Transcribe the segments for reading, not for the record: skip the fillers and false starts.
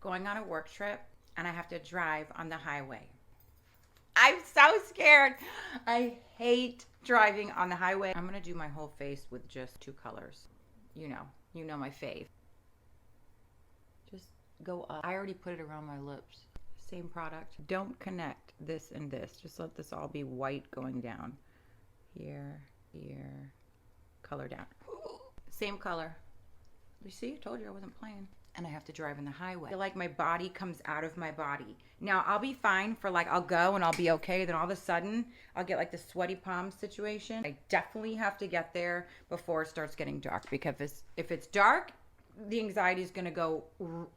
going on a work trip and I have to drive on the highway. I'm so scared. I hate driving on the highway. I'm gonna do my whole face with just 2 colors. You know my fave. Just go up. I already put it around my lips. Same product. Don't connect this and this. Just let this all be white going down. Here, here, color down. Same color. You see, I told you I wasn't playing. And I have to drive in the highway. I feel like my body comes out of my body. Now, I'll be fine for like, I'll go and I'll be okay. Then all of a sudden, I'll get like the sweaty palm situation. I definitely have to get there before it starts getting dark, because if it's dark, the anxiety is gonna go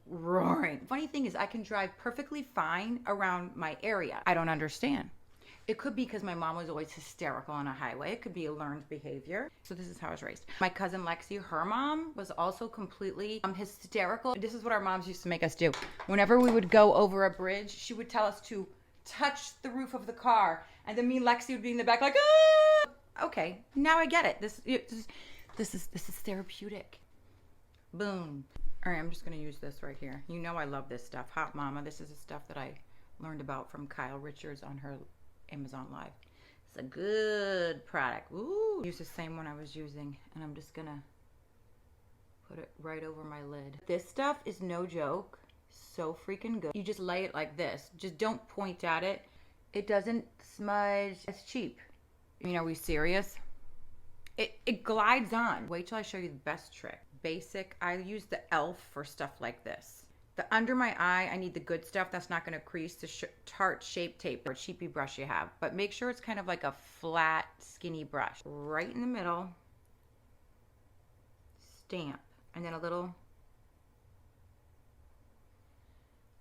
roaring. Funny thing is, I can drive perfectly fine around my area. I don't understand. It could be because my mom was always hysterical on a highway. It could be a learned behavior. So this is how I was raised. My cousin Lexi, her mom was also completely hysterical. This is what our moms used to make us do. Whenever we would go over a bridge, she would tell us to touch the roof of the car. And then me and Lexi would be in the back like, ah! Okay, now I get it. This is therapeutic. Boom. All right, I'm just gonna use this right here. You know I love this stuff. Hot Mama. This is the stuff that I learned about from Kyle Richards on her Amazon Live. It's a good product. Ooh. Use the same one I was using, and I'm just gonna put it right over my lid. This stuff is no joke. So freaking good. You just lay it like this. Just don't point at it. It doesn't smudge. It's cheap. I mean, are we serious? It glides on. Wait till I show you the best trick. Basic. I use the e.l.f. for stuff like this. The under my eye, I need the good stuff that's not going to crease, the Tarte Shape Tape or cheapy brush you have. But make sure it's kind of like a flat, skinny brush. Right in the middle. Stamp. And then a little.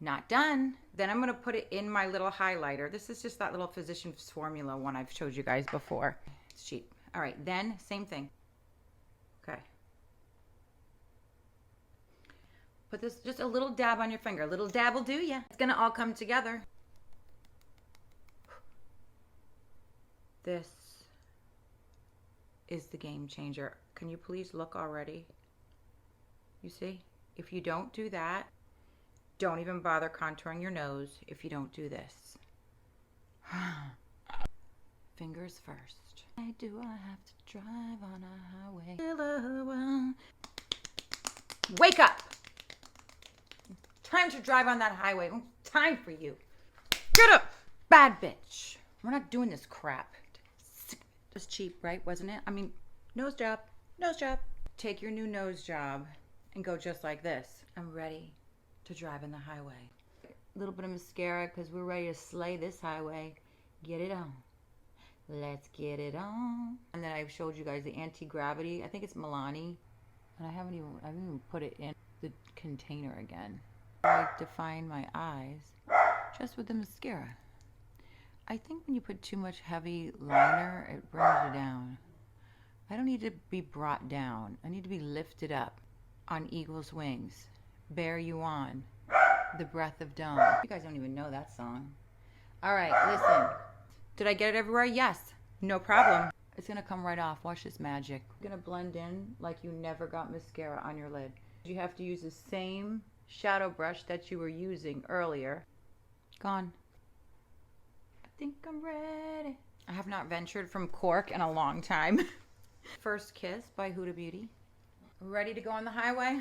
Not done. Then I'm going to put it in my little highlighter. This is just that little Physicians Formula one I've showed you guys before. It's cheap. All right, then same thing. Okay. Put this, just a little dab on your finger. A little dab will do ya. It's gonna all come together. This is the game changer. Can you please look already? You see? If you don't do that, don't even bother contouring your nose if you don't do this. Fingers first. Why do I have to drive on a highway? Wake up! Time to drive on that highway. Time for you. Get up! Bad bitch. We're not doing this crap. It was cheap, right? Wasn't it? I mean, nose job. Nose job. Take your new nose job and go just like this. I'm ready to drive in the highway. A little bit of mascara because we're ready to slay this highway. Get it on. Let's get it on. And then I showed you guys the anti-gravity. I think it's Milani. And I haven't even put it in the container again. I define my eyes just with the mascara. I think when you put too much heavy liner, it brings you down. I don't need to be brought down. I need to be lifted up on eagle's wings. Bear you on. The breath of dawn. You guys don't even know that song. All right, listen. Did I get it everywhere? Yes. No problem. It's going to come right off. Watch this magic. It's going to blend in like you never got mascara on your lid. You have to use the same shadow brush that you were using earlier. Gone. I think I'm ready. I have not ventured from Cork in a long time. First Kiss by Huda Beauty. Ready to go on the highway?